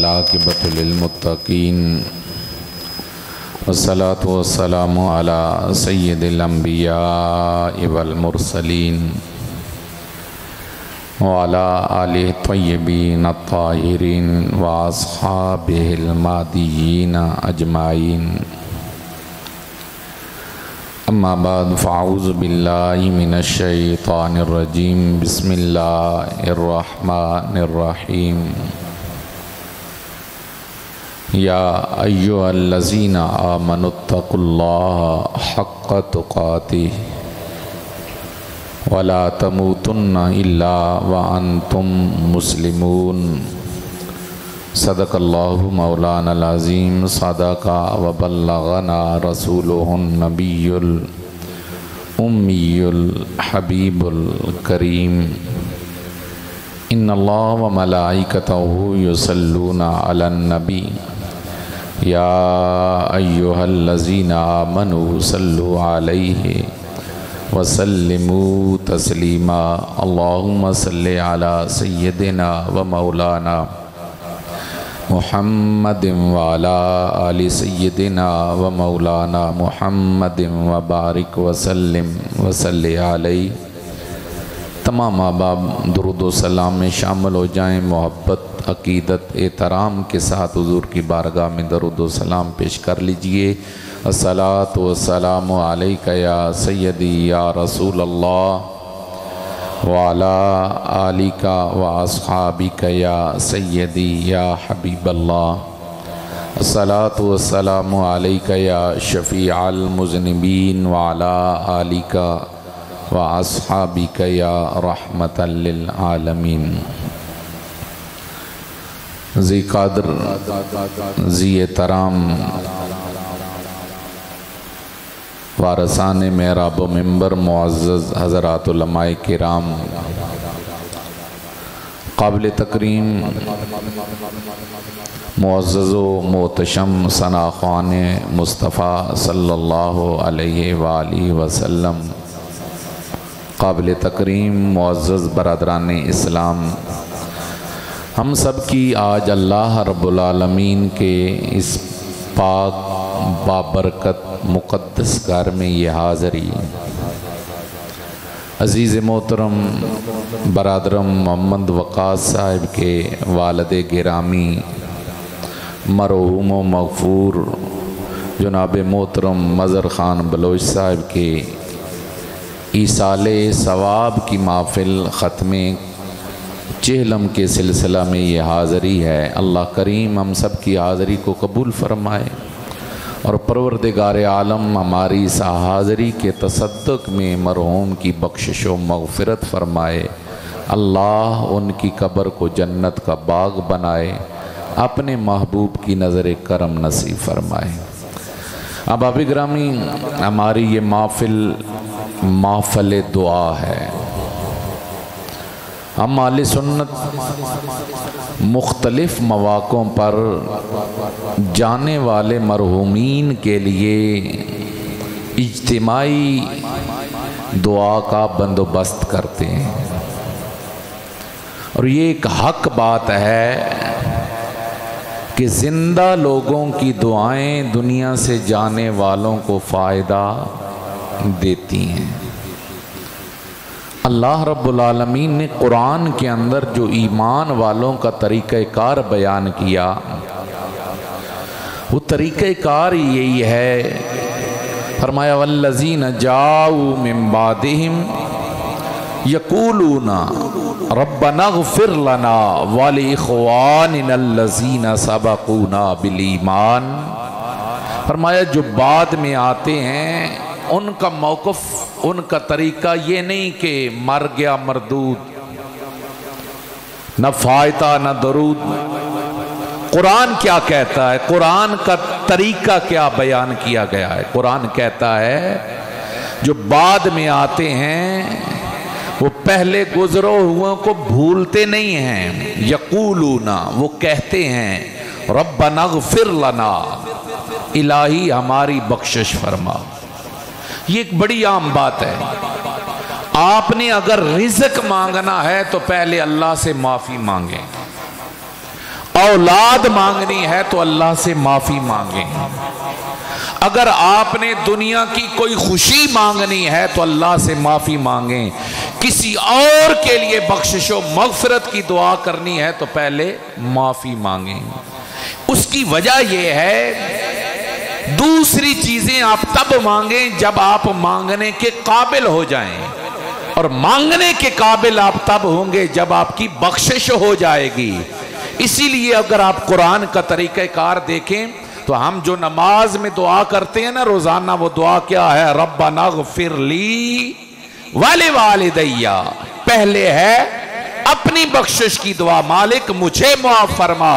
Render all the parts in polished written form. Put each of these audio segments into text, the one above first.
والعاقبۃ للمتقین والصلاة والسلام علی سید الانبیاء والمرسلین وعلی آلہ الطیبین الطاہرین واصحابہ المہدیین اجمعین اما بعد فاعوذ باللہ من الشیطان الرجیم بسم اللہ الرحمن الرحیم یا ایہا الذین آمنوا اتقوا اللہ حق تقاتہ ولا تموتن الا وانتم مسلمون صدق اللہ مولانا العظیم صدق وبلغنا رسولہ النبی الامی الحبیب الکریم ان اللہ وملائکتہ یصلون علی النبی یا ایہا الذین آمنوا صلوا علیہ وسلموا تسلیما اللہم صلی علی سیدنا ومولانا محمد وعلا آل سیدنا ومولانا محمد وبارک وسلم وصلی علیہ۔ تمام احباب درود و سلام میں شامل ہو جائیں، محبت عقیدت احترام کے ساتھ حضور کی بارگاہ میں درود و سلام پیش کر لیجئے۔ الصلاۃ والسلام علیک یا سیدی یا رسول اللہ وعلی آلک واصحابک یا سیدی یا حبیب اللہ۔ الصلاۃ والسلام علیک یا شفیع المذنبین وعلی آلک واصحابک یا رحمۃ للعالمین۔ ذی قدر ذی احترام وارثان محراب و منبر معزز حضرات علماء کرام، قابل تکریم معزز و محتشم ثناخوان مصطفیٰ صلی اللہ علیہ وآلہ وسلم، قابل تکریم معزز برادران اسلام، ہم سب کی آج اللہ رب العالمین کے اس پاک بابرکت مقدس گھر میں یہ حاضری، عزیز محترم برادرم محمد وقاص صاحب کے والد گرامی مرحوم و مغفور جناب محترم مظہر خان بلوچ صاحب کے ایصال ثواب کی محفل ختم چہلم کے سلسلہ میں یہ حاضری ہے۔ اللہ کریم ہم سب کی حاضری کو قبول فرمائے اور پروردگار عالم ہماری اس حاضری کے تصدق میں مرحوم کی بخشش و مغفرت فرمائے۔ اللہ ان کی قبر کو جنت کا باغ بنائے، اپنے محبوب کی نظر کرم نصیب فرمائے۔ احباب گرامی، ہماری یہ محفل دعا ہے۔ ہم اہل سنت مختلف مواقعوں پر جانے والے مرحومین کے لیے اجتماعی دعا کا بندوبست کرتے ہیں، اور یہ ایک حق بات ہے کہ زندہ لوگوں کی دعائیں دنیا سے جانے والوں کو فائدہ دیتی ہیں۔ اللہ رب العالمین نے قرآن کے اندر جو ایمان والوں کا طریقہ کار بیان کیا، وہ طریقہ کار یہی ہے، فرمایا والذین جاؤوا من بعدہم یقولون ربنا اغفر لنا ولاخواننا الذین سبقونا بالایمان۔ فرمایا جو بعد میں آتے ہیں ان کا موقف، ان کا طریقہ یہ نہیں کہ مر گیا مردود، نہ فائدہ نہ درود۔ قرآن کیا کہتا ہے؟ قرآن کا طریقہ کیا بیان کیا گیا ہے؟ قرآن کہتا ہے جو بعد میں آتے ہیں وہ پہلے گزرو ہوئے کو بھولتے نہیں ہیں۔ یقولون، وہ کہتے ہیں ربنا اغفر لنا، الہی ہماری بخشش فرما۔ یہ ایک بڑی عام بات ہے۔ آپ نے اگر رزق مانگنا ہے تو پہلے اللہ سے معافی مانگیں، اولاد مانگنی ہے تو اللہ سے معافی مانگیں، اگر آپ نے دنیا کی کوئی خوشی مانگنی ہے تو اللہ سے معافی مانگیں، کسی اور کے لیے بخشش و مغفرت کی دعا کرنی ہے تو پہلے معافی مانگیں۔ اس کی وجہ یہ ہے دوسری چیزیں آپ تب مانگیں جب آپ مانگنے کے قابل ہو جائیں، اور مانگنے کے قابل آپ تب ہوں گے جب آپ کی بخشش ہو جائے گی۔ اسی لیے اگر آپ قرآن کا طریقہ کار دیکھیں تو ہم جو نماز میں دعا کرتے ہیں نا روزانہ، وہ دعا کیا ہے؟ ربنا اغفر لی ولوالدی، پہلے ہے اپنی بخشش کی دعا، مالک مجھے معاف فرما،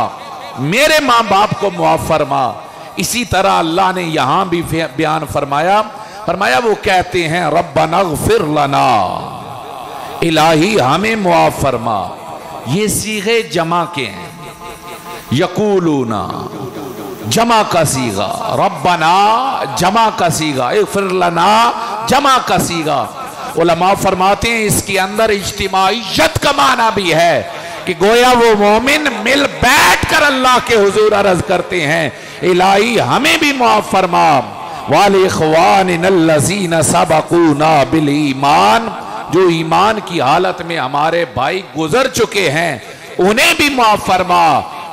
میرے ماں باپ کو معاف فرما۔ اسی طرح اللہ نے یہاں بھی بیان فرمایا وہ کہتے ہیں ربنا اغفر لنا، الہی ہمیں معاف فرما۔ یہ صیغے جمع کے ہیں، یقولون جمع کا صیغہ، ربنا جمع کا صیغہ، اغفر لنا جمع کا صیغہ۔ علماء فرماتے ہیں اس کے اندر اجتماعیت کا معنی بھی ہے کہ گویا وہ مومن مل بیٹھ کر اللہ کے حضور عرض کرتے ہیں الہی ہمیں بھی معاف فرما، وَلِإِخْوَانِنَا الَّذِينَ سَبَقُونَا بِالْإِيمَانِ، جو ایمان کی حالت میں ہمارے بھائی گزر چکے ہیں انہیں بھی معاف فرما۔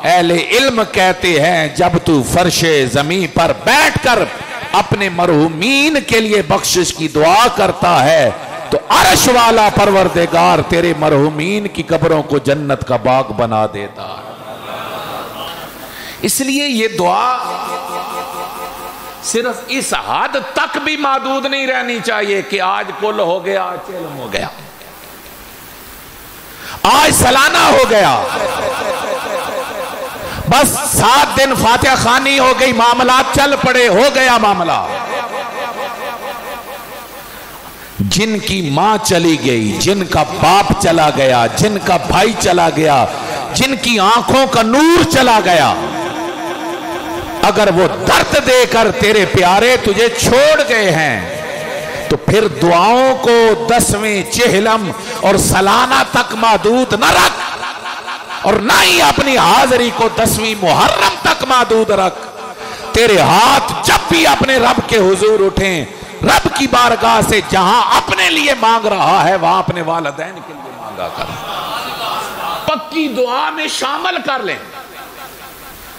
اہل علم کہتے ہیں جب تو فرش زمین پر بیٹھ کر اپنے مرحومین کے لیے بخشش کی دعا کرتا ہے تو عرش والا پروردگار تیرے مرحومین کی قبروں کو جنت کا باغ بنا دیتا ہے۔ اس لیے یہ دعا صرف اس حد تک بھی محدود نہیں رہنی چاہیے کہ آج کل ہو گیا، آج چلم ہو گیا، آج سالانہ ہو گیا، بس 7 دن فاتحہ خوانی ہو گئی، معاملات چل پڑے، ہو گیا معاملہ۔ جن کی ماں چلی گئی، جن کا باپ چلا گیا، جن کا بھائی چلا گیا، جن کی آنکھوں کا نور چلا گیا، اگر وہ درد دے کر تیرے پیارے تجھے چھوڑ گئے ہیں تو پھر دعاؤں کو 10ویں چہلم اور سالانہ تک محدود نہ رکھ، اور نہ ہی اپنی حاضری کو 10ویں محرم تک محدود رکھ۔ تیرے ہاتھ جب بھی اپنے رب کے حضور اٹھیں، رب کی بارگاہ سے جہاں اپنے لیے مانگ رہا ہے وہاں اپنے والدین کے لیے مانگا کر، پکی دعا میں شامل کر لیں۔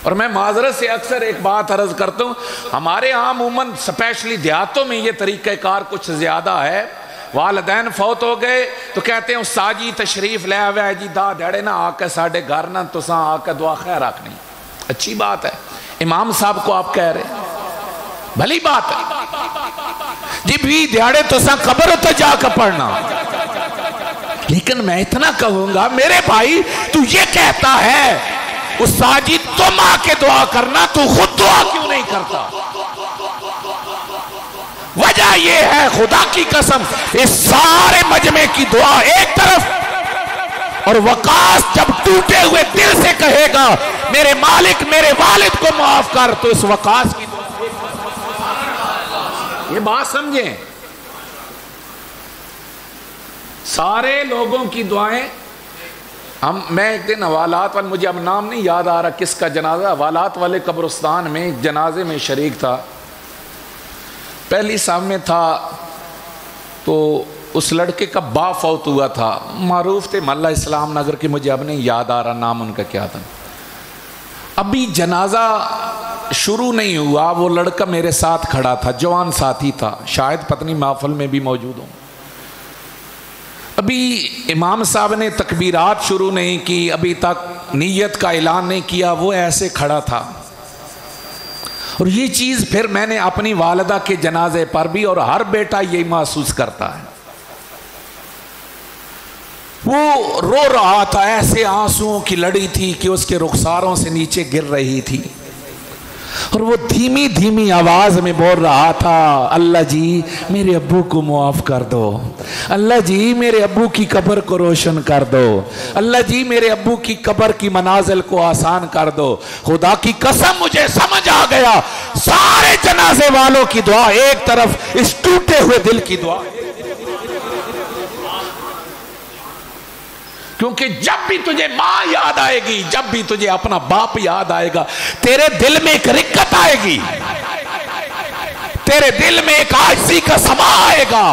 اور میں معذرت سے اکثر ایک بات عرض کرتا ہوں، ہمارے ہاں عموماً سپیشلی دیہاتوں میں یہ طریقہ کار کچھ زیادہ ہے، والدین فوت ہو گئے تو کہتے ہیں استاد جی تشریف لے آوے جی دا دھڑے نہ آ کے ساڑھے گھر نہ تو ساں آ کے دعا خیر رکھنی، اچھی بات ہے۔ امام صاحب کو آپ کہہ رہے ہیں بھلی بات ہے جی بھی دھڑے تو ساں قبر تو جا کے پڑھنا، لیکن میں اتنا کہوں گا میرے بھائی تو یہ کہتا ہے استاد جی تم آ کے دعا کرنا، تو خود دعا کیوں نہیں کرتا؟ وجہ یہ ہے خدا کی قسم اس سارے مجمع کی دعا ایک طرف، اور وقاص جب ٹوٹے ہوئے دل سے کہے گا میرے مالک میرے والد کو معاف کر، تو اس وقاص کی دعا، یہ بات سمجھیں، سارے لوگوں کی دعائیں میں ایک دن حوالات والے، مجھے اب نام نہیں یاد آ رہا کس کا جنازہ، حوالات والے قبرستان میں ایک جنازے میں شریک تھا، پہلی صاحب میں تھا، تو اس لڑکے کا باپ فوت ہوا تھا، معروف تھے محلہ اسلام نگر کے، مجھے اب نہیں یاد آ رہا نام ان کا کیا تھا۔ ابھی جنازہ شروع نہیں ہوا، وہ لڑکا میرے ساتھ کھڑا تھا، جوان ساتھی تھا، شاید پتنی محفل میں بھی موجود ہوں۔ ابھی امام صاحب نے تکبیرات شروع نہیں کی، ابھی تک نیت کا اعلان نہیں کیا، وہ ایسے کھڑا تھا۔ اور یہ چیز پھر میں نے اپنی والدہ کے جنازے پر بھی، اور ہر بیٹا یہی محسوس کرتا ہے، وہ رو رہا تھا، ایسے آنسوؤں کی لڑی تھی کہ اس کے رخساروں سے نیچے گر رہی تھی، اور وہ دھیمی دھیمی آواز میں بول رہا تھا اللہ جی میرے ابو کو معاف کر دو، اللہ جی میرے ابو کی قبر کو روشن کر دو، اللہ جی میرے ابو کی قبر کی منازل کو آسان کر دو۔ خدا کی قسم مجھے سمجھ آ گیا سارے جنازے والوں کی دعا ایک طرف، اس ٹوٹے ہوئے دل کی دعا، کیونکہ جب بھی تجھے ماں یاد آئے گی، جب بھی تجھے اپنا باپ یاد آئے گا، تیرے دل میں ایک رقت آئے گی، تیرے دل میں ایک عاجزی کا سما آئے گا،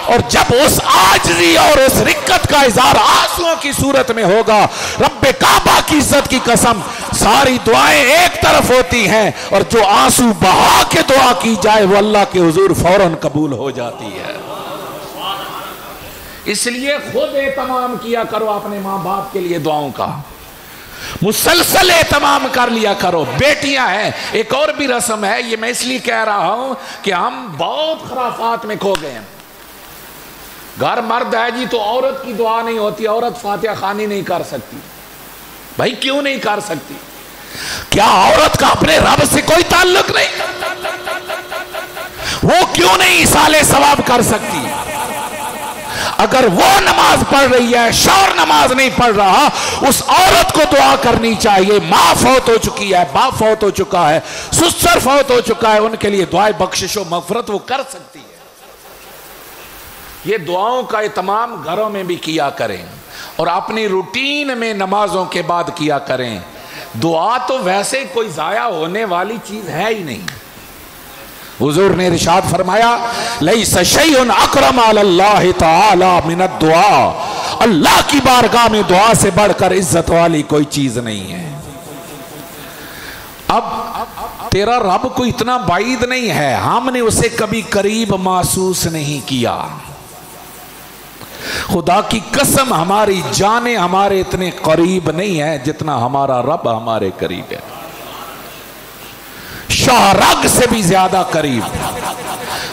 اور جب اس عاجزی اور اس رقت کا اظہار آنسوؤں کی صورت میں ہوگا، رب کعبہ کی عزت کی قسم ساری دعائیں ایک طرف ہوتی ہیں، اور جو آنسو بہا کے دعا کی جائے وہ اللہ کے حضور فوراً قبول ہو جاتی ہے۔ اس لیے خود اہتمام کیا کرو اپنے ماں باپ کے لیے دعاؤں کا، مسلسل اہتمام کر لیا کرو۔ بیٹیاں ہیں، ایک اور بھی رسم ہے، یہ میں اس لیے کہہ رہا ہوں کہ ہم بہت خرافات میں کھو گئے ہیں۔ گھر مرد ہے جی تو عورت کی دعا نہیں ہوتی، عورت فاتحہ خوانی نہیں کر سکتی۔ بھائی کیوں نہیں کر سکتی؟ کیا عورت کا اپنے رب سے کوئی تعلق نہیں؟ وہ کیوں نہیں ایصال ثواب کر سکتی؟ اگر وہ نماز پڑھ رہی ہے، شوہر نماز نہیں پڑھ رہا، اس عورت کو دعا کرنی چاہیے۔ ماں فوت ہو چکی ہے، باپ فوت ہو چکا ہے، سسر فوت ہو چکا ہے، ان کے لیے دعائیں بخشش و مغفرت وہ کر سکتی ہے۔ یہ دعاؤں کا اہتمام گھروں میں بھی کیا کریں، اور اپنی روٹین میں نمازوں کے بعد کیا کریں۔ دعا تو ویسے کوئی ضائع ہونے والی چیز ہے ہی نہیں۔ حضور نے ارشاد فرمایا لیس شیء اکرم علی اللہ تعالی من الدعاء، اللہ کی بارگاہ میں دعا سے بڑھ کر عزت والی کوئی چیز نہیں ہے۔ اب تیرا رب کوئی اتنا بعید نہیں ہے، ہم نے اسے کبھی قریب محسوس نہیں کیا۔ خدا کی قسم ہماری جانیں ہمارے اتنے قریب نہیں ہے جتنا ہمارا رب ہمارے قریب ہے، شاہرگ سے بھی زیادہ قریب۔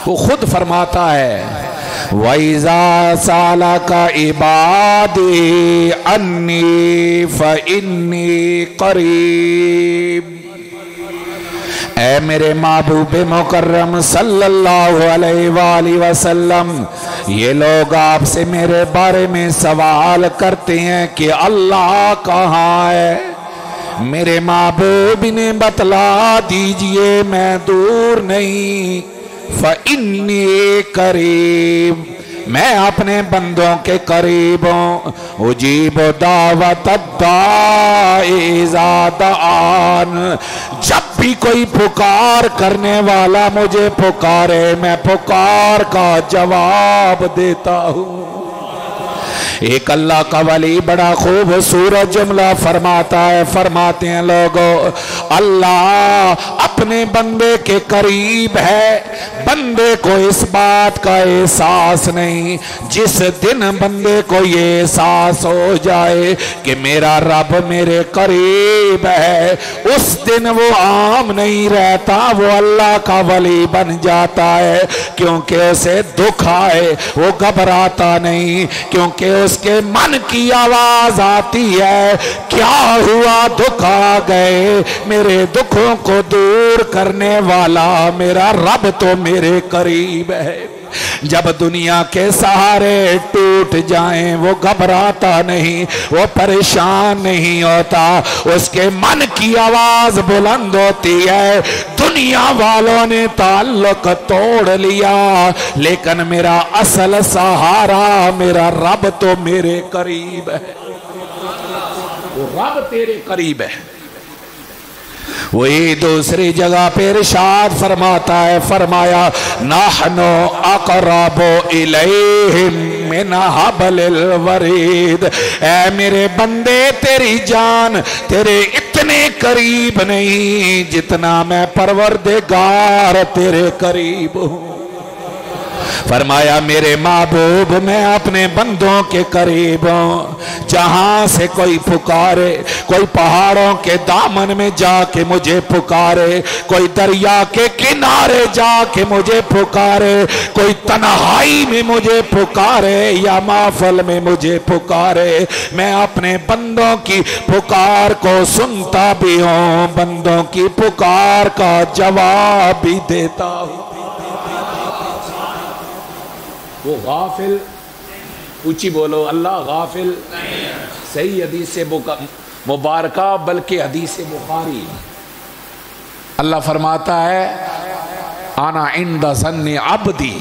وہ خود فرماتا ہے وَإِذَا سَأَلَكَ عِبَادِي عَنِّي فَإِنِّي قَرِيب۔ اے میرے محبوب مکرم صلی اللہ علیہ وآلہ وسلم، یہ لوگ آپ سے میرے بارے میں سوال کرتے ہیں کہ اللہ کہاں ہے؟ میرے محبوب نے بتلا دیجئے میں دور نہیں، فَإِنِّي قَرِيب، میں اپنے بندوں کے قریب ہوں۔ اجیب دعوت الداعی اذا دعان، جب بھی کوئی پکار کرنے والا مجھے پکارے میں پکار کا جواب دیتا ہوں۔ ایک اللہ کا ولی بڑا خوبصورت جملہ فرماتا ہے، فرماتے ہیں لوگوں اللہ اپنے بندے کے قریب ہے، بندے کو اس بات کا احساس نہیں۔ جس دن بندے کو یہ احساس ہو جائے کہ میرا رب میرے قریب ہے، اس دن وہ عام نہیں رہتا، وہ اللہ کا ولی بن جاتا ہے، کیونکہ اسے دکھ آئے وہ گھبراتا نہیں، کیونکہ اس کے من کی آواز آتی ہے کیا ہوا دکھ آ گئے، میرے دکھوں کو دور کرنے والا میرا رب تو میرے قریب ہے۔ جب دنیا کے سہارے ٹوٹ جائیں وہ گھبراتا نہیں، وہ پریشان نہیں ہوتا، اس کے من کی آواز بلند ہوتی ہے دنیا والوں نے تعلق توڑ لیا لیکن میرا اصل سہارا میرا رب تو میرے قریب ہے، وہ رب تیرے قریب ہے۔ وہی دوسری جگہ پہ ارشاد فرماتا ہے، فرمایا نحنو اقرب الیہم من حبل الورید، اے میرے بندے تیری جان تیرے اتنے قریب نہیں جتنا میں پروردگار تیرے قریب ہوں۔ فرمایا میرے محبوب میں اپنے بندوں کے قریب ہوں، جہاں سے کوئی پکارے، کوئی پہاڑوں کے دامن میں جا کے مجھے پکارے، کوئی دریا کے کنارے جا کے مجھے پکارے، کوئی تنہائی میں مجھے پکارے یا محفل میں مجھے پکارے، میں اپنے بندوں کی پکار کو سنتا بھی ہوں، بندوں کی پکار کا جواب بھی دیتا ہوں۔ وہ غافل، اونچی بولو اللہ غافل، صحیح حدیث مبارکہ بلکہ حدیث بخاری، اللہ فرماتا ہے انا عند ظن عبدی،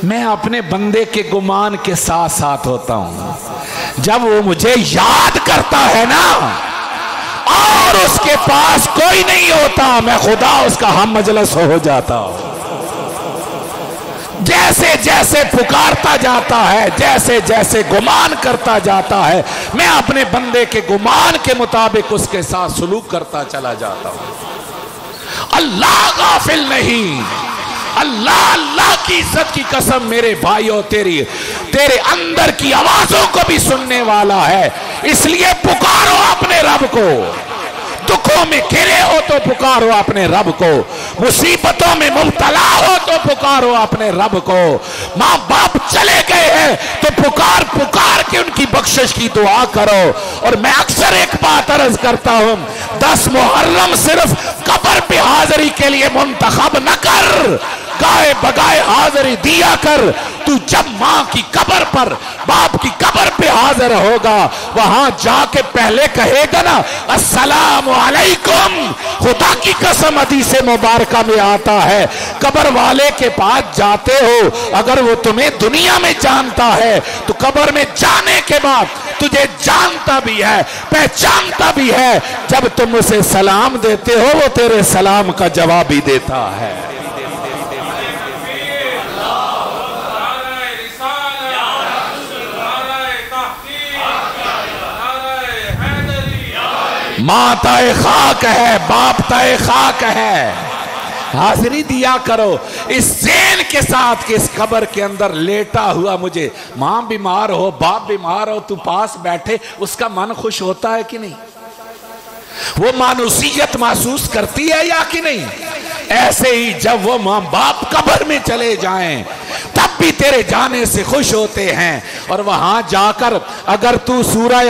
میں اپنے بندے کے گمان کے ساتھ ساتھ ہوتا ہوں. جب وہ مجھے یاد کرتا ہے نا اور اس کے پاس کوئی نہیں ہوتا، میں خدا اس کا ہم مجلس ہو جاتا ہوں. جیسے جیسے پکارتا جاتا ہے، جیسے جیسے گمان کرتا جاتا ہے، میں اپنے بندے کے گمان کے مطابق اس کے ساتھ سلوک کرتا چلا جاتا ہوں. اللہ غافل نہیں. اللہ کی عزت کی قسم میرے بھائیوں، تیرے اندر کی آوازوں کو بھی سننے والا ہے. اس لیے پکارو اپنے رب کو. دکھوں میں گھرے ہو تو پکارو اپنے رب کو. مصیبتوں میں مبتلا ہو تو پکارو اپنے رب کو. ماں باپ چلے گئے ہیں تو پکار کے ان کی بخشش کی دعا کرو. اور میں اکثر ایک بات عرض کرتا ہوں، 10 محرم صرف قبر پہ حاضری کے لیے منتخب نہ کر، گائے بگائے حاضری دیا کر. تو جب ماں کی قبر پر، باپ کی قبر پہ حاضر ہوگا، وہاں جا کے پہلے کہے گا نا السلام علیکم. خدا کی قسم حدیث مبارکہ میں آتا ہے، قبر والے کے پاس جاتے ہو، اگر وہ تمہیں دنیا میں جانتا ہے تو قبر میں جانے کے بعد تجھے جانتا بھی ہے، پہچانتا بھی ہے. جب تم اسے سلام دیتے ہو وہ تیرے سلام کا جواب ہی دیتا ہے. ماں تائے خاک ہے، باپ تائے خاک ہے. حاضری دیا کرو اس ذہن کے ساتھ کہ اس قبر کے اندر لیٹا ہوا مجھے، ماں بیمار ہو، باپ بیمار ہو، تو پاس بیٹھے، اس کا من خوش ہوتا ہے کہ نہیں؟ وہ مانوسیت محسوس کرتی ہے یا کہ نہیں؟ ایسے ہی جب وہ ماں باپ قبر میں چلے جائیں تب بھی تیرے جانے سے خوش ہوتے ہیں. اور وہاں جا کر اگر تو سورہ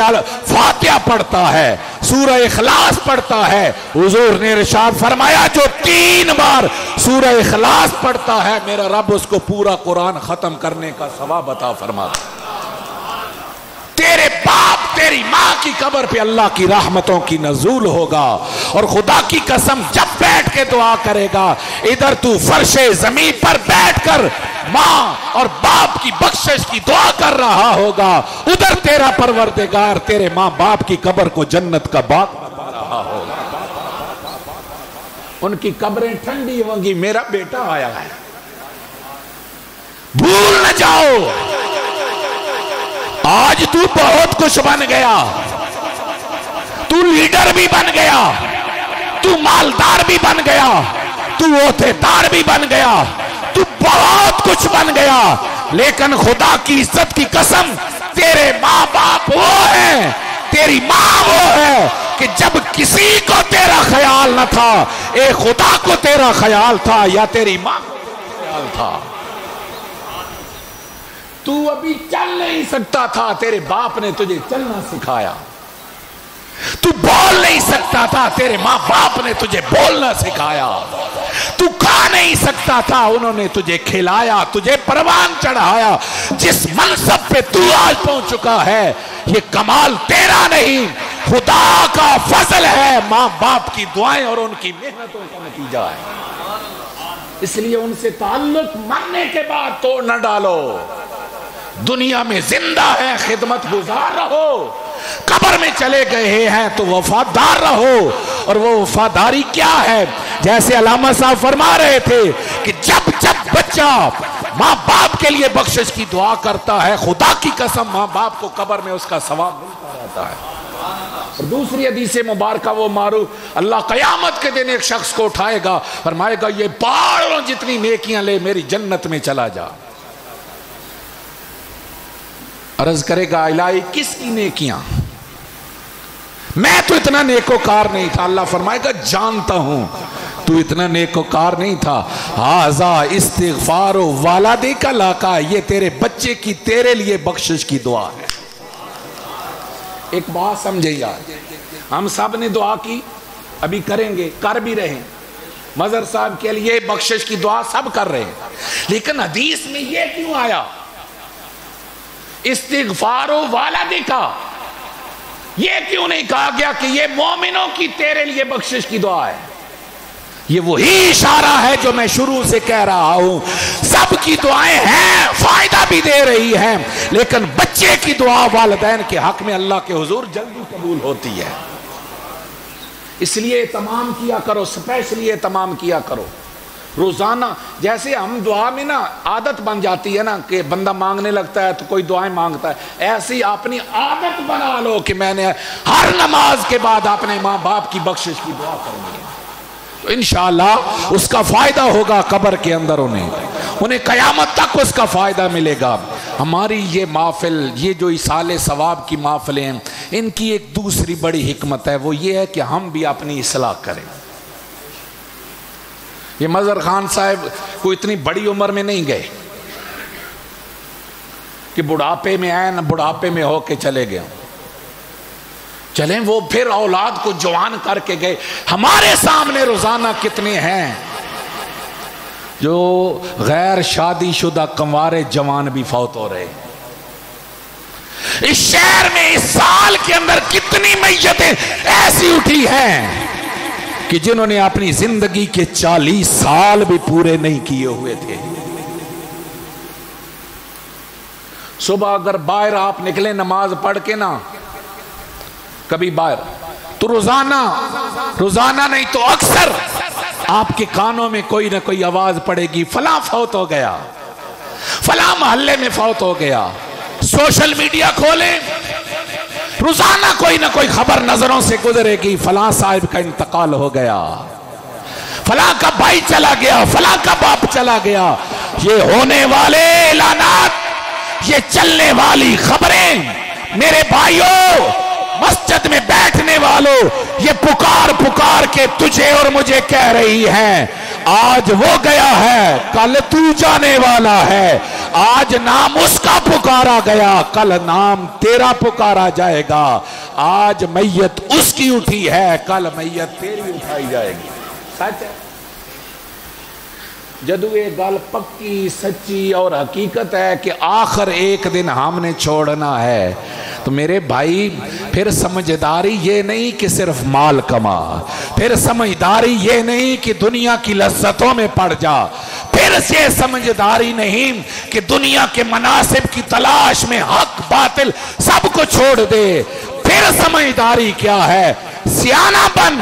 فاتحہ پڑھتا ہے، سورہ اخلاص پڑھتا ہے، حضور نے ارشاد فرمایا جو 3 بار سورہ اخلاص پڑھتا ہے میرا رب اس کو پورا قرآن ختم کرنے کا ثواب عطا فرماتا. تیرے باپ تیری ماں کی قبر پہ اللہ کی رحمتوں کی نزول ہوگا. اور خدا کی قسم جب بیٹھ کے دعا کرے گا، ادھر تو فرش زمین پر بیٹھ کر ماں اور باپ کی بخشش کی دعا کر رہا ہوگا، ادھر تیرا پروردگار تیرے ماں باپ کی قبر کو جنت کا باغ بنا رہا ہوگا. ان کی قبریں ٹھنڈی ہوں گی. میرا بیٹا آیا ہے، بھول نہ جاؤ آج تو بہت کچھ بن گیا، تو لیڈر بھی بن گیا، تو مالدار بھی بن گیا، تو عہدیدار بھی بن گیا، تو بہت کچھ بن گیا. لیکن خدا کی عزت کی قسم تیرے ماں باپ وہ ہیں، تیری ماں وہ ہے کہ جب کسی کو تیرا خیال نہ تھا، اے خدا کو تیرا خیال تھا یا تیری ماں کو تیرا خیال تھا. تو ابھی چل نہیں سکتا تھا، تیرے باپ نے تجھے چلنا سکھایا. تو بول نہیں سکتا تھا، تیرے ماں باپ نے تجھے بولنا سکھایا. تو کھا نہیں سکتا تھا، انہوں نے تجھے کھلایا، تجھے پروان چڑھایا. جس منصب پہ تو آج پہنچ چکا ہے یہ کمال تیرا نہیں، خدا کا فضل ہے، ماں باپ کی دعائیں اور ان کی محنتوں کا نتیجہ ہے. اس لیے ان سے تعلق مرنے کے بعد توڑ نہ ڈالو. دنیا میں زندہ ہے خدمت گزار رہو، قبر میں چلے گئے ہیں تو وفادار رہو. اور وہ وفاداری کیا ہے؟ جیسے علامہ صاحب فرما رہے تھے کہ جب بچہ ماں باپ کے لیے بخشش کی دعا کرتا ہے، خدا کی قسم ماں باپ کو قبر میں اس کا ثواب ملتا رہتا ہے. اور دوسری حدیث مبارکہ وہ معروف، اللہ قیامت کے دن ایک شخص کو اٹھائے گا، فرمائے گا یہ پہاڑوں جتنی نیکیاں لے میری جنت میں چلا جا. عرض کرے گا الہی کس کی نیکیاں؟ میں تو اتنا نیکوکار نہیں تھا. اللہ فرمائے گا جانتا ہوں تو اتنا نیکوکار نہیں تھا. ھذا استغفار والدیک لک، یہ تیرے بچے کی تیرے لیے بخشش کی دعا ہے. ایک بات سمجھے یار، ہم سب نے دعا کی، ابھی کریں گے، کر بھی رہے ہیں. مظہر صاحب کے لیے بخشش کی دعا سب کر رہے ہیں، لیکن حدیث میں یہ کیوں آیا استغفار والدیک؟ یہ کیوں نہیں کہا گیا کہ یہ مومنوں کی تیرے لیے بخشش کی دعا ہے؟ یہ وہی اشارہ ہے جو میں شروع سے کہہ رہا ہوں، سب کی دعائیں ہیں، فائدہ بھی دے رہی ہیں، لیکن بچے کی دعا والدین کے حق میں اللہ کے حضور جلدی قبول ہوتی ہے۔ اس لیے اہتمام کیا کرو، اسپیشلی اہتمام کیا کرو روزانہ۔ جیسے ہم دعا میں نا عادت بن جاتی ہے نا کہ بندہ مانگنے لگتا ہے تو کوئی دعائیں مانگتا ہے، ایسی اپنی عادت بنا لو کہ میں نے ہر نماز کے بعد اپنے ماں باپ کی بخشش کی دعا کرنی ہے، تو انشاءاللہ اس کا فائدہ ہوگا قبر کے اندر، انہیں قیامت تک اس کا فائدہ ملے گا۔ ہماری یہ محفل، یہ جو ایصال ثواب کی محفلیں ہیں، ان کی ایک دوسری بڑی حکمت ہے، وہ یہ ہے کہ ہم بھی اپنی اصلاح کریں۔ یہ مظہر خان صاحب کوئی اتنی بڑی عمر میں نہیں گئے کہ بڑھاپے میں آئے، نہ بڑھاپے میں ہو کے چلے گئے، چلیں وہ پھر اولاد کو جوان کر کے گئے۔ ہمارے سامنے روزانہ کتنے ہیں جو غیر شادی شدہ کنوارے جوان بھی فوت ہو رہے ہیں۔ اس شہر میں اس سال کے اندر کتنی میتیں ایسی اٹھی ہیں کہ جنہوں نے اپنی زندگی کے 40 سال بھی پورے نہیں کیے ہوئے تھے۔ صبح اگر باہر آپ نکلیں نماز پڑھ کے نا کبھی باہر، تو روزانہ نہیں تو اکثر آپ کے کانوں میں کوئی نہ کوئی آواز پڑے گی، فلاں فوت ہو گیا، فلاں محلے میں فوت ہو گیا۔ سوشل میڈیا کھولیں، روزانہ کوئی نہ کوئی خبر نظروں سے گزرے گی، فلاں صاحب کا انتقال ہو گیا، فلاں کا بھائی چلا گیا، فلاں کا باپ چلا گیا۔ یہ ہونے والے اعلانات، یہ چلنے والی خبریں، میرے بھائیوں، مسجد میں بیٹھنے والوں، یہ پکار پکار کے تجھے اور مجھے کہہ رہی ہیں، آج وہ گیا ہے، کل تو جانے والا ہے۔ آج نام اس کا پکارا گیا، کل نام تیرا پکارا جائے گا۔ آج میت اس کی اٹھی ہے، کل میت تیری اٹھائی جائے گی۔ سچ ہے، جدو یہ گل پکی سچی اور حقیقت ہے کہ آخر ایک دن ہم نے چھوڑنا ہے، تو میرے بھائی پھر سمجھداری یہ نہیں کہ صرف مال کما، پھر سمجھداری یہ نہیں کہ دنیا کی لذتوں میں پڑ جا، پھر یہ سمجھداری نہیں کہ دنیا کے مناصب کی تلاش میں حق باطل سب کو چھوڑ دے۔ پھر سمجھداری کیا ہے؟ سیانہ بن،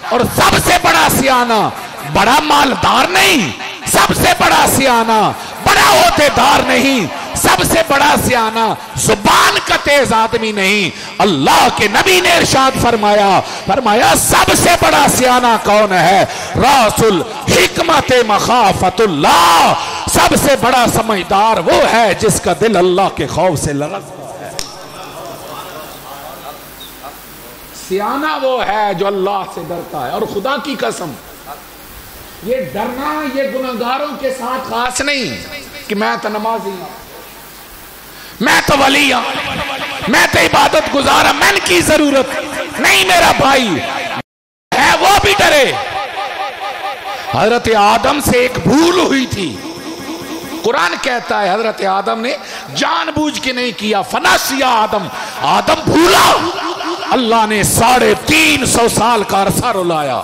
اور سب سے بڑا سیانہ بڑا مالدار نہیں، سب سے بڑا سیانہ بڑا عہدیدار نہیں، سب سے بڑا سیانہ زبان کا تیز آدمی نہیں۔ اللہ کے نبی نے ارشاد فرمایا سب سے بڑا سیانہ کون ہے؟ راس الحکمت مخافت اللہ، سب سے بڑا سمجھدار وہ ہے جس کا دل اللہ کے خوف سے لرزتا ہے۔ سیانہ وہ ہے جو اللہ سے ڈرتا ہے، اور خدا کی قسم یہ ڈرنا یہ گناہگاروں کے ساتھ خاص نہیں کہ میں تو نمازی ہوں، میں تو ولی ہوں، میں تو عبادت گزارا، میں کی ضرورت نہیں۔ میرا بھائی ہے وہ بھی ڈرے۔ حضرت آدم سے ایک بھول ہوئی تھی، قرآن کہتا ہے حضرت آدم نے جان بوجھ کے نہیں کیا، فنسیا آدم بھولا، اللہ نے 350 سال کا عرصہ رلایا۔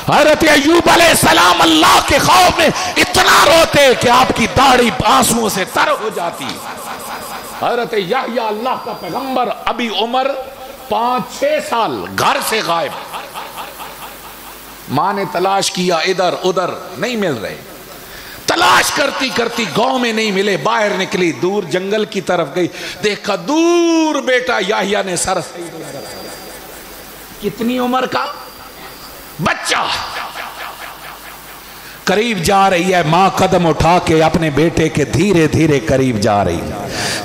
حضرت ایوب علیہ السلام اللہ کے خوف میں اتنا روتے کہ آپ کی داڑھی آنسوؤں سے تر ہو جاتی۔ حضرت یحییٰ اللہ کا پیغمبر ابھی عمر 5-6 سال گھر سے غائب، ماں نے تلاش کیا ادھر ادھر نہیں مل رہے، تلاش کرتی کرتی گاؤں میں نہیں ملے، باہر نکلی دور جنگل کی طرف گئی، دیکھا دور بیٹا یحییٰ نے سر کتنی عمر کا بچہ قریب جا رہی ہے، ماں قدم اٹھا کے اپنے بیٹے کے دھیرے دھیرے قریب جا رہی،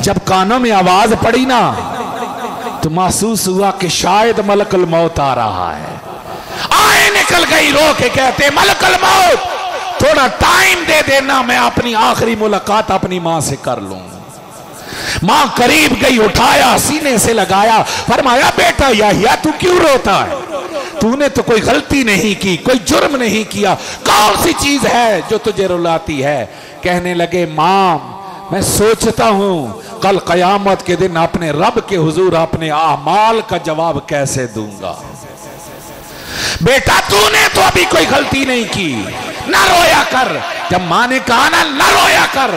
جب کانوں میں آواز پڑی نا تو محسوس ہوا کہ شاید ملک الموت آ رہا ہے۔ آئے نکل گئی، رو کے کہتے ملک الموت تھوڑا ٹائم دے دینا، میں اپنی آخری ملاقات اپنی ماں سے کر لوں۔ ماں قریب گئی، اٹھایا سینے سے لگایا، فرمایا بیٹا یحییٰ تو کیوں روتا ہے؟ تو نے تو کوئی غلطی نہیں کی، کوئی جرم نہیں کیا، کون سی چیز ہے جو تجھے رلاتی ہے؟ کہنے لگے ماں میں سوچتا ہوں کل قیامت کے دن اپنے رب کے حضور اپنے اعمال کا جواب کیسے دوں گا، بیٹا تو نے تو ابھی کوئی غلطی نہیں کی، نہ رویا کر۔ جب ماں نے کہا نا نہ رویا کر،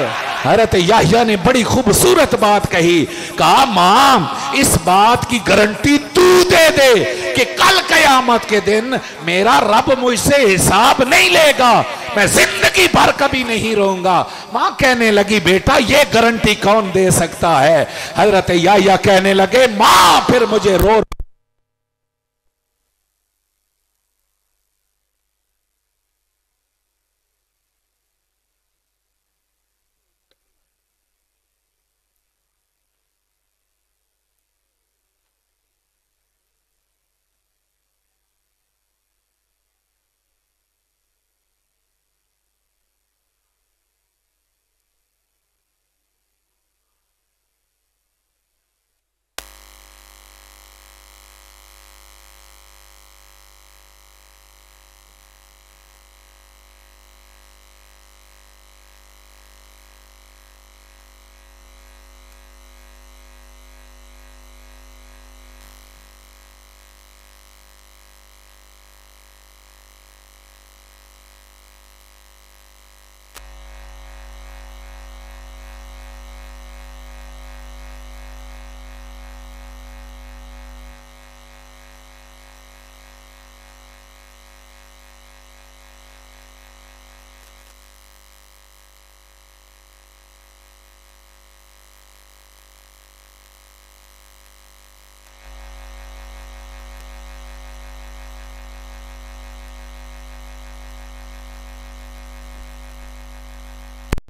حضرت یحییٰ نے بڑی خوبصورت بات کہی، کہا ماں اس بات کی گارنٹی تو دے دے کہ کل قیامت کے دن میرا رب مجھ سے حساب نہیں لے گا، میں زندگی بھر کبھی نہیں رہوں گا۔ ماں کہنے لگی بیٹا یہ گارنٹی کون دے سکتا ہے؟ حضرت یحییٰ کہنے لگے ماں پھر مجھے رو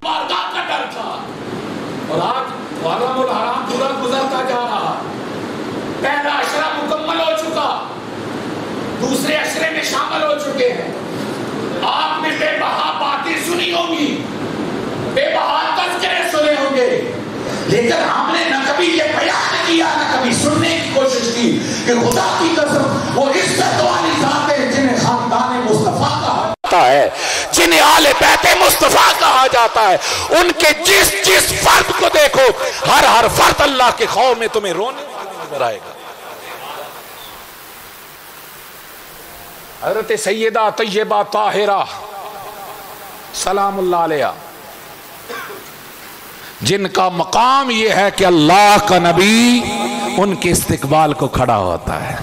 بارگاہ کا ڈر تھا، اور آج محرم الحرام پورا گزرتا جا رہا، پہلا عشرہ مکمل ہو چکا، دوسرے عشرے میں شامل ہو چکے ہیں۔ آپ نے بے بہا باتیں سنی ہوں گی، بے بہا تذکرے سنے ہوں گے، لیکن ہم نے نہ کبھی یہ بیان کیا نہ کبھی سننے کی کوشش کی کہ خدا کی قسم وہ عزت والی ذاتیں جنہیں خاندان مصطفیٰ کہا جاتا ہے، جنہیں آل بیت مصطفیٰ کہا جاتا ہے، ان کے جس فرد کو دیکھو ہر فرد اللہ کے خوف میں تمہیں رونے نظر آئے گا۔ حضرت سیدہ طیبہ طاہرہ سلام اللہ علیہ، جن کا مقام یہ ہے کہ اللہ کا نبی ان کے استقبال کو کھڑا ہوتا ہے،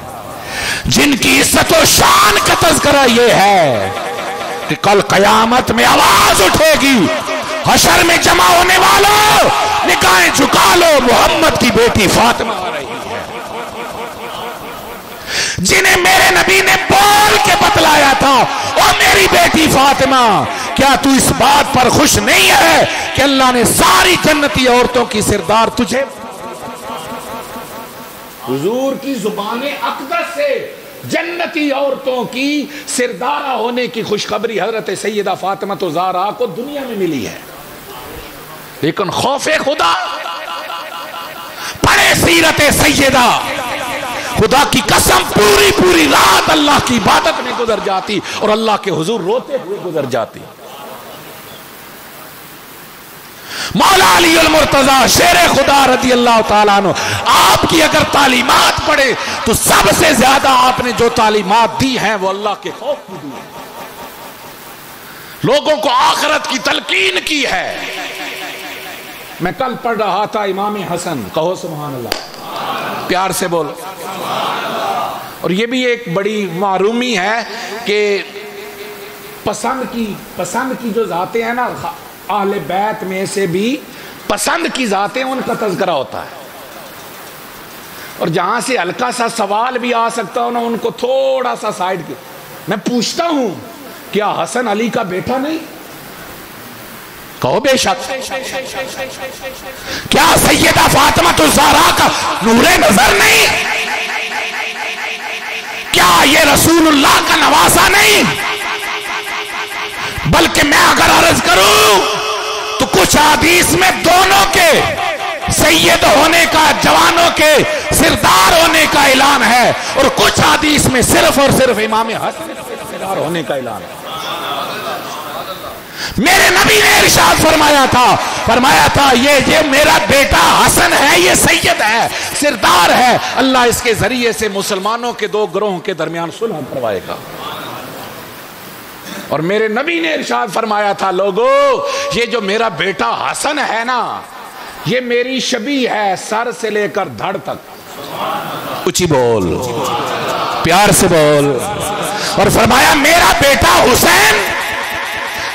جن کی عزت و شان کا تذکرہ یہ ہے کہ کل قیامت میں آواز اٹھے گی، حشر میں جمع ہونے والوں نگاہیں جھکا لو، محمد کی بیٹی فاطمہ آ رہی ہے، جنہیں میرے نبی نے بول کے بتلایا تھا، اور میری بیٹی فاطمہ کیا تو اس بات پر خوش نہیں ہے کہ اللہ نے ساری جنتی عورتوں کی سردار تجھے؟ حضور کی زبان اقدس سے جنتی عورتوں کی سردارہ ہونے کی خوشخبری حضرت سیدہ فاطمہ الزہرا کو دنیا میں ملی ہے، لیکن خوف خدا پڑھے سیرت سیدہ، خدا کی قسم پوری رات اللہ کی عبادت میں گزر جاتی اور اللہ کے حضور روتے ہوئے گزر جاتی۔ مولا علی المرتضی شیر خدا رضی اللہ تعالیٰ عنہ، آپ کی اگر تعلیمات پڑھے تو سب سے زیادہ آپ نے جو تعلیمات دی ہیں وہ اللہ کے خوف کی دی ہے، لوگوں کو آخرت کی تلقین کی ہے۔ میں کل پڑھ رہا تھا امام حسن، کہو سبحان اللہ، پیار سے بولو، اور یہ بھی ایک بڑی معرومی ہے کہ پسند کی جو ذاتیں ہیں نا، اہل بیت میں سے بھی پسند کی ذاتیں ان کا تذکرہ ہوتا ہے، اور جہاں سے ہلکا سا سوال بھی آ سکتا ہو نا ان کو تھوڑا سا سائیڈ کی۔ میں پوچھتا ہوں کیا حسن علی کا بیٹا نہیں؟ کہو بے شک۔ کیا سیدہ فاطمہ الزہرا کا نور نظر نہیں؟ کیا یہ رسول اللہ کا نواسا نہیں؟ بلکہ میں اگر عرض کروں تو کچھ حدیث میں دونوں کے سید ہونے کا، جوانوں کے سردار ہونے کا اعلان ہے، اور کچھ حدیث میں صرف اور صرف امام حسن سردار ہونے کا اعلان ہے۔ میرے نبی نے ارشاد فرمایا تھا یہ میرا بیٹا حسن ہے، یہ سید ہے، سردار ہے، اللہ اس کے ذریعے سے مسلمانوں کے دو گروہوں کے درمیان صلح کروائے گا۔ اور میرے نبی نے ارشاد فرمایا تھا لوگو یہ جو میرا بیٹا حسن ہے نا یہ میری شبیہ ہے سر سے لے کر دھڑ تک. اچھی بول, پیار سے بول. اور فرمایا میرا بیٹا حسین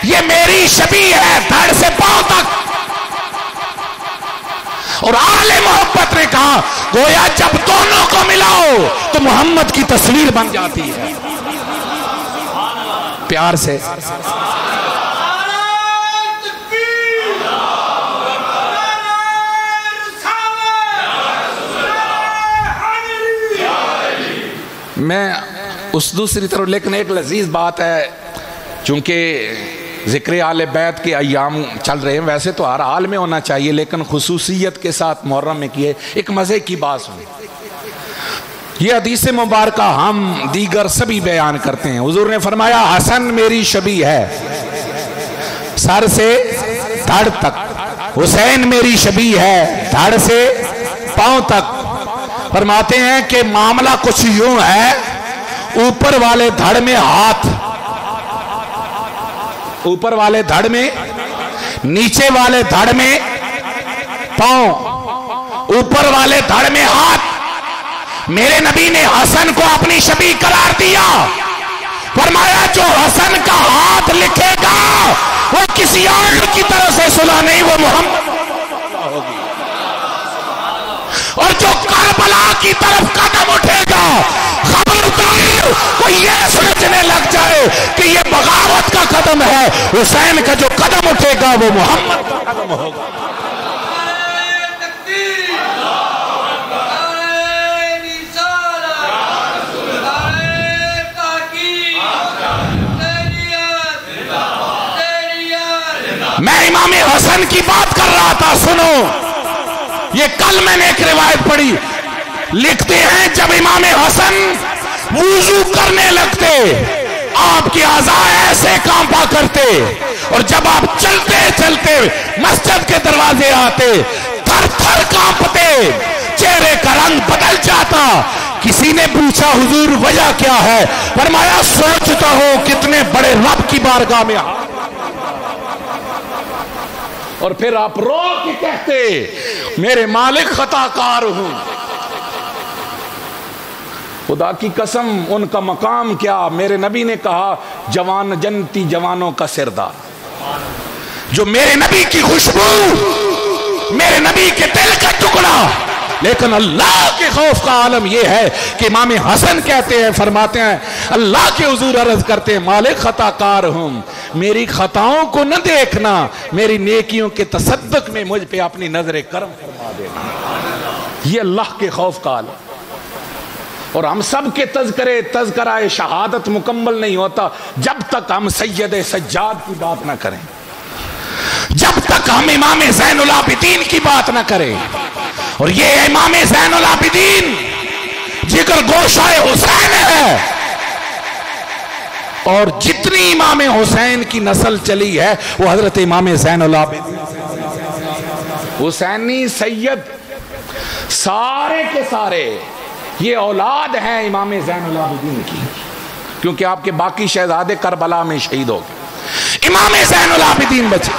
یہ میری شبیہ ہے دھڑ سے پاؤں تک. اور آل محبت نے کہا گویا جب دونوں کو ملاؤ تو محمد کی تصویر بن جاتی ہے. پیار سے میں اس دوسری طرف. لیکن ایک لذیذ بات ہے, چونکہ ذکر آل بیت کے ایام چل رہے ہیں, ویسے تو ہر حال میں ہونا چاہیے لیکن خصوصیت کے ساتھ محرم میں کیے. ایک مزے کی بات سنیں, یہ حدیث مبارکہ ہم دیگر سبھی بیان کرتے ہیں. حضور نے فرمایا حسن میری شبیہ ہے سر سے دھڑ تک, حسین میری شبیہ ہے دھڑ سے پاؤں تک. فرماتے ہیں کہ معاملہ کچھ یوں ہے, اوپر والے دھڑ میں ہاتھ, اوپر والے دھڑ میں, نیچے والے دھڑ میں پاؤں, اوپر والے دھڑ میں ہاتھ. میرے نبی نے حسن کو اپنی شبیہ قرار دیا. فرمایا جو حسن کا ہاتھ لکھے گا وہ کسی اور کی طرف سے صلح نہیں, وہ محمد ہوگی. اور جو کربلا کی طرف قدم اٹھے گا خبردار کوئی یہ سمجھنے لگ جائے کہ یہ بغاوت کا قدم ہے, حسین کا جو قدم اٹھے گا وہ محمد کا قدم ہوگا. میں امام حسن کی بات کر رہا تھا, سنو یہ کل میں نے ایک روایت پڑھی. لکھتے ہیں جب امام حسن وضو کرنے لگتے آپ کی اعضاء ایسے کانپا کرتے, اور جب آپ چلتے چلتے مسجد کے دروازے آتے تھر تھر کانپتے, چہرے کا رنگ بدل جاتا. کسی نے پوچھا حضور وجہ کیا ہے؟ فرمایا سوچتا ہوں کتنے بڑے رب کی بارگاہ میں. اور پھر آپ رو کے کہتے میرے مالک خطا کار ہوں. خدا کی قسم ان کا مقام کیا. میرے نبی نے کہا جوان جنتی جوانوں کا سردار. جو میرے نبی کی خوشبو, میرے نبی کے دل کا ٹکڑا. لیکن اللہ کے خوف کا عالم یہ ہے کہ امام حسن کہتے ہیں, فرماتے ہیں اللہ کے حضور عرض کرتے ہیں مالک خطا کار ہوں, میری خطاؤں کو نہ دیکھنا, میری نیکیوں کے تصدق میں مجھ پہ اپنی نظر کرم فرما دینا. یہ اللہ کے خوف کا عالم. اور ہم سب کے تذکرہ شہادت مکمل نہیں ہوتا جب تک ہم سید سجاد کی بات نہ کریں, جب تک ہم امام زین العابدین کی بات نہ کریں. اور یہ امام زین العابدین جگر گوشہ حسین ہے, اور جتنی امام حسین کی نسل چلی ہے وہ حضرت امام زین العابدین حسینی سید سارے کے سارے یہ اولاد ہیں امام زین العابدین کی, کیونکہ آپ کے باقی شہزادے کربلا میں شہید ہو گئے, امام زین العابدین بچے.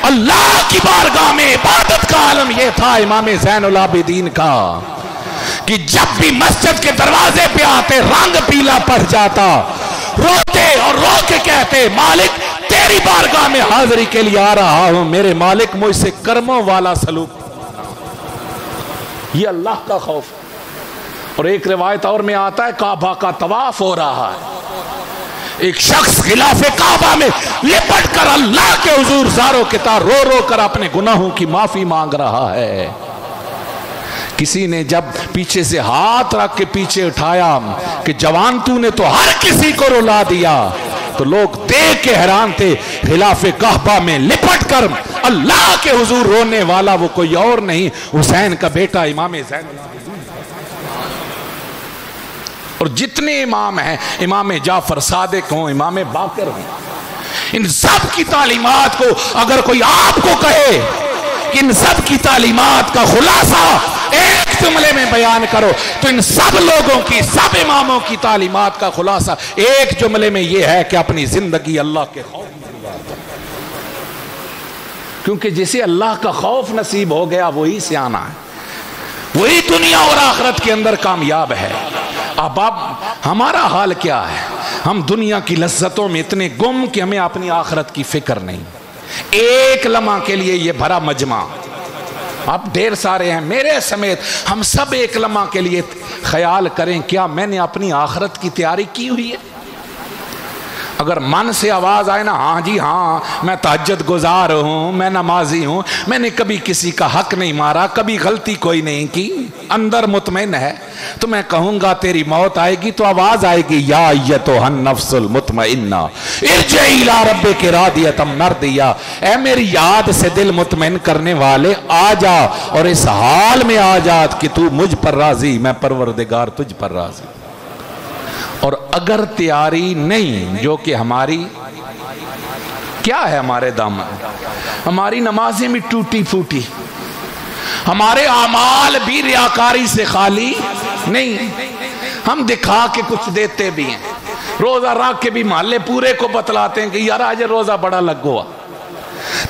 اللہ کی بارگاہ میں عبادت کا عالم یہ تھا امام زین العابدین کا کہ جب بھی مسجد کے دروازے پہ آتے رنگ پیلا پڑ جاتا, روتے اور رو کے کہتے مالک تیری بارگاہ میں حاضری کے لیے آ رہا ہوں, میرے مالک مجھ سے کرموں والا سلوک. یہ اللہ کا خوف. اور ایک روایت اور میں آتا ہے کعبہ کا طواف ہو رہا ہے, ایک شخص خلاف کعبہ میں لپٹ کر اللہ کے حضور زاروں کے تار رو رو کر اپنے گناہوں کی معافی مانگ رہا ہے. کسی نے جب پیچھے سے ہاتھ رکھ کے پیچھے اٹھایا کہ جوان تو نے تو ہر کسی کو رلا دیا, تو لوگ دیکھ کے حیران تھے. خلاف کعبہ میں لپٹ کر اللہ کے حضور رونے والا وہ کوئی اور نہیں, حسین کا بیٹا امام زین العابدین. اور جتنے امام ہیں, امام جعفر صادق ہوں, امام باقر ہوں, ان سب کی تعلیمات کو اگر کوئی آپ کو کہے کہ ان سب کی تعلیمات کا خلاصہ ایک جملے میں بیان کرو تو ان سب لوگوں کی، سب اماموں کی تعلیمات کا خلاصہ ایک جملے میں یہ ہے کہ اپنی زندگی اللہ کے خوف میں گزار دو، کیونکہ جسے اللہ کا خوف نصیب ہو گیا وہی سیانہ ہے، وہی دنیا اور آخرت کے اندر کامیاب ہے۔ اب ہمارا حال کیا ہے؟ ہم دنیا کی لذتوں میں اتنے گم کہ ہمیں اپنی آخرت کی فکر نہیں۔ ایک لمحہ کے لیے یہ بھرا مجمع، آپ ڈھیر سارے ہیں میرے سمیت، ہم سب ایک لمحہ کے لیے خیال کریں کیا میں نے اپنی آخرت کی تیاری کی ہوئی ہے؟ اگر من سے آواز آئے نا ہاں جی ہاں میں تہجد گزار ہوں، میں نمازی ہوں، میں نے کبھی کسی کا حق نہیں مارا، کبھی غلطی کوئی نہیں کی، اندر مطمئن ہے، تو میں کہوں گا تیری موت آئے گی تو آواز آئے گی یا ایتھا النفس المطمئنہ ارجعی الی ربک راضیۃ مرضیہ، اے میری یاد سے دل مطمئن کرنے والے آ جا اور اس حال میں آ جا کہ تو مجھ پر راضی، میں پروردگار تجھ پر راضی۔ اور اگر تیاری نہیں، جو کہ ہماری کیا ہے، ہمارے دامن، ہماری نمازیں بھی ٹوٹی پھوٹی، ہمارے اعمال بھی ریاکاری سے خالی نہیں، ہم دکھا کے کچھ دیتے بھی ہیں، روزہ رکھ کے بھی محلے پورے کو بتلاتے ہیں کہ یار آج روزہ بڑا لگ ہوا،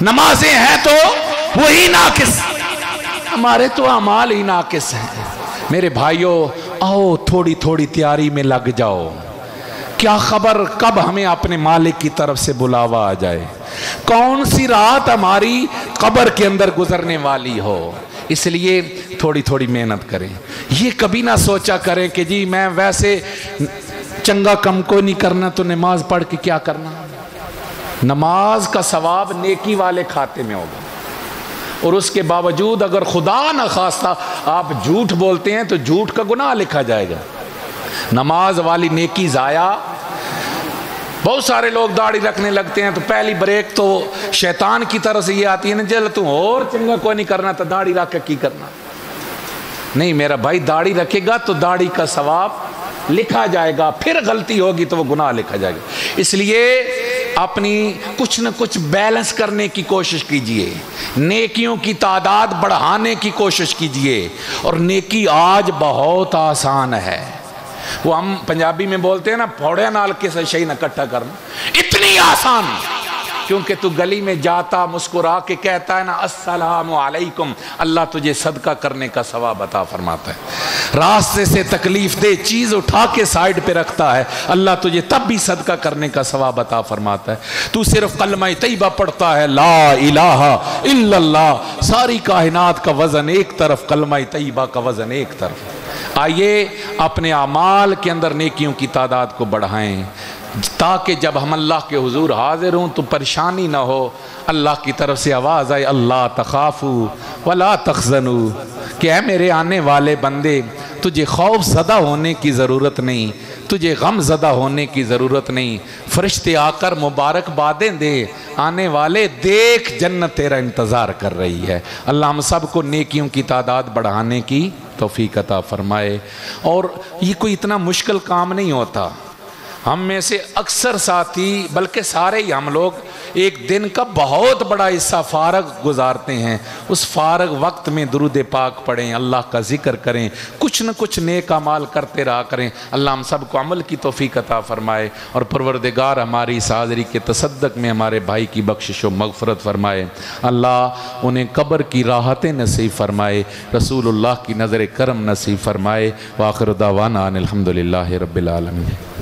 نمازیں ہیں تو وہی ناقص، ہمارے تو اعمال ہی ناقص ہیں۔ میرے بھائیوں آؤ تھوڑی تھوڑی تیاری میں لگ جاؤ، کیا خبر کب ہمیں اپنے مالک کی طرف سے بلاوا آ جائے، کون سی رات ہماری قبر کے اندر گزرنے والی ہو، اس لیے تھوڑی تھوڑی محنت کریں۔ یہ کبھی نہ سوچا کریں کہ جی میں ویسے چنگا کم کو نہیں کرنا تو نماز پڑھ کے کیا کرنا، نماز کا ثواب نیکی والے کھاتے میں ہوگا، اور اس کے باوجود اگر خدا نہ خواستہ آپ جھوٹ بولتے ہیں تو جھوٹ کا گناہ لکھا جائے گا، نماز والی نیکی ضائع۔ بہت سارے لوگ داڑھی رکھنے لگتے ہیں تو پہلی بریک تو شیطان کی طرف سے یہ آتی ہے نا جل تم اور چنگا کوئی نہیں کرنا تو داڑھی رکھ کے کی کرنا، نہیں میرا بھائی، داڑھی رکھے گا تو داڑھی کا ثواب لکھا جائے گا، پھر غلطی ہوگی تو وہ گناہ لکھا جائے گا۔ اس لیے اپنی کچھ نہ کچھ بیلنس کرنے کی کوشش کیجئے، نیکیوں کی تعداد بڑھانے کی کوشش کیجئے، اور نیکی آج بہت آسان ہے، وہ ہم پنجابی میں بولتے ہیں نا پھوڑے نال کے شئی نہ کٹھا کرنا، اتنی آسان، کیونکہ تو گلی میں جاتا مسکرا کے کہتا ہے نا السلام علیکم، اللہ تجھے صدقہ کرنے کا ثواب عطا فرماتا ہے، راستے سے تکلیف دہ چیز اٹھا کے سائیڈ پہ رکھتا ہے، اللہ تجھے تب بھی صدقہ کرنے کا ثواب عطا فرماتا ہے۔ تو صرف کلمہ طیبہ پڑھتا ہے لا الہ الا اللہ، ساری کائنات کا وزن ایک طرف، کلمہ طیبہ کا وزن ایک طرف۔ آئیے اپنے اعمال کے اندر نیکیوں کی تعداد کو بڑھائیں، تاکہ جب ہم اللہ کے حضور حاضر ہوں تو پریشانی نہ ہو، اللہ کی طرف سے آواز آئے اللہ تخافوا ولا تحزنوا، کہ اے میرے آنے والے بندے تجھے خوف زدہ ہونے کی ضرورت نہیں، تجھے غم زدہ ہونے کی ضرورت نہیں، فرشتے آ کر مبارک بادیں دے، آنے والے دیکھ جنت تیرا انتظار کر رہی ہے۔ اللہ ہم سب کو نیکیوں کی تعداد بڑھانے کی توفیق عطا فرمائے، اور یہ کوئی اتنا مشکل کام نہیں ہوتا، ہم میں سے اکثر ساتھی بلکہ سارے ہی ہم لوگ ایک دن کا بہت بڑا حصہ فارغ گزارتے ہیں، اس فارغ وقت میں درود پاک پڑھیں، اللہ کا ذکر کریں، کچھ نہ کچھ نیک اعمال کرتے رہا کریں۔ اللہ ہم سب کو عمل کی توفیق عطا فرمائے، اور پروردگار ہماری اس حاضری کے تصدق میں ہمارے بھائی کی بخشش و مغفرت فرمائے، اللہ انہیں قبر کی راحتیں نصیب فرمائے، رسول اللہ کی نظر کرم نصیب فرمائے۔ وآخر دعوانا ان الحمدللہ رب العالمین۔